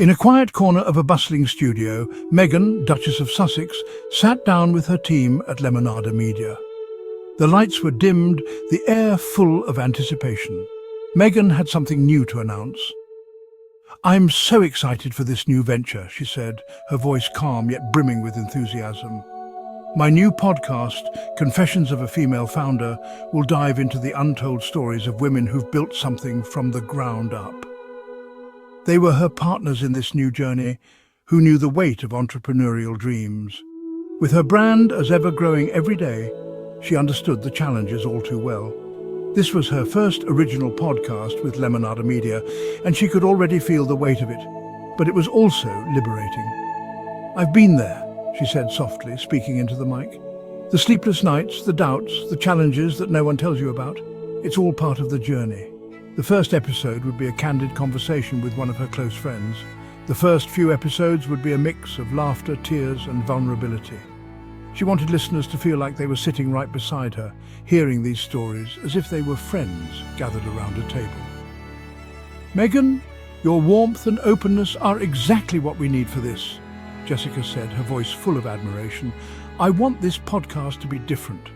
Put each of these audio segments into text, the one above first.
In a quiet corner of a bustling studio, Meghan, Duchess of Sussex, sat down with her team at Lemonada Media. The lights were dimmed, the air full of anticipation. Meghan had something new to announce. "I'm so excited for this new venture," she said, her voice calm yet brimming with enthusiasm. "My new podcast, Confessions of a Female Founder, will dive into the untold stories of women who've built something from the ground up." They were her partners in this new journey, who knew the weight of entrepreneurial dreams. With her brand as ever growing every day, she understood the challenges all too well. This was her first original podcast with Lemonada Media, and she could already feel the weight of it. But it was also liberating. "I've been there," she said softly, speaking into the mic. "The sleepless nights, the doubts, the challenges that no one tells you about. It's all part of the journey." The first episode would be a candid conversation with one of her close friends. The first few episodes would be a mix of laughter, tears, and vulnerability. She wanted listeners to feel like they were sitting right beside her, hearing these stories as if they were friends gathered around a table. "Meghan, your warmth and openness are exactly what we need for this," Jessica said, her voice full of admiration. "I want this podcast to be different.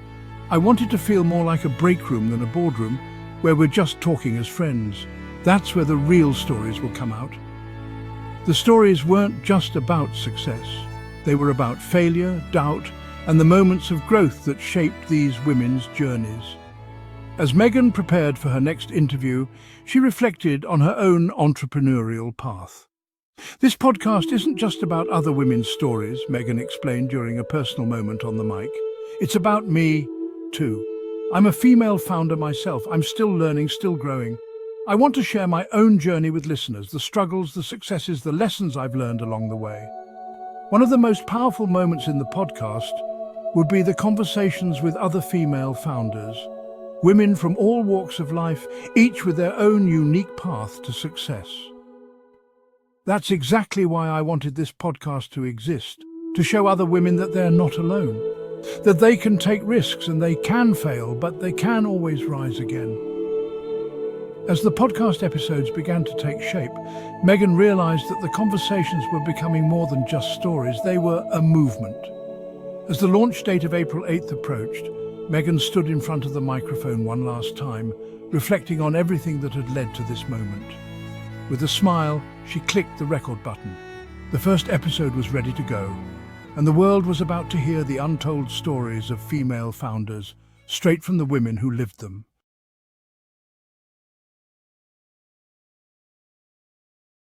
I want it to feel more like a break room than a boardroom, where we're just talking as friends. That's where the real stories will come out." The stories weren't just about success. They were about failure, doubt, and the moments of growth that shaped these women's journeys. As Meghan prepared for her next interview, she reflected on her own entrepreneurial path. "This podcast isn't just about other women's stories," Meghan explained during a personal moment on the mic. "It's about me, too. I'm a female founder myself. I'm still learning, still growing. I want to share my own journey with listeners, the struggles, the successes, the lessons I've learned along the way." One of the most powerful moments in the podcast would be the conversations with other female founders, women from all walks of life, each with their own unique path to success. That's exactly why I wanted this podcast to exist, to show other women that they're not alone, that they can take risks and they can fail, but they can always rise again. As the podcast episodes began to take shape, Meghan realized that the conversations were becoming more than just stories, they were a movement. As the launch date of April 8th approached, Meghan stood in front of the microphone one last time, reflecting on everything that had led to this moment. With a smile, she clicked the record button. The first episode was ready to go, and the world was about to hear the untold stories of female founders, straight from the women who lived them.